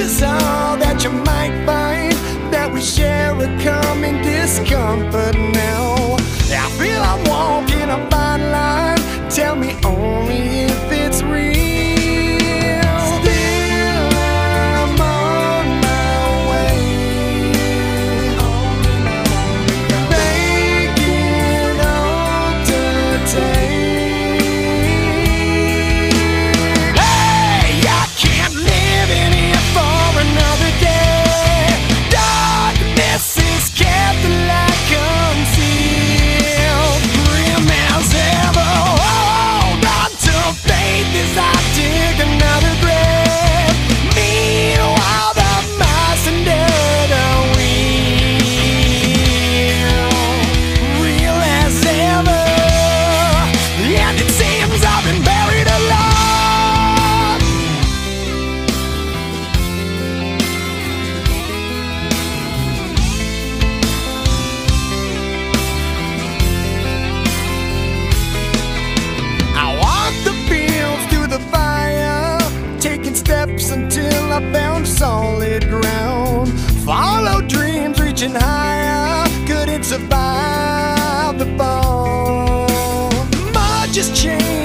is all that you might find, that we share a common discomfort now. I feel I'm walking a fine line, tell me only if it's real. Still I'm on my way, making all today. Hey, I can't live in here for another day. Darkness is kept the light concealed, grim as ever. Hold on to faith as I dig another grave. Meanwhile, the mice and dead are real as ever, and it seems I've been buried alive. I walked the fields through the fire, taking steps until I found solid ground. Followed dreams reaching higher, couldn't survive the fall. Much has changed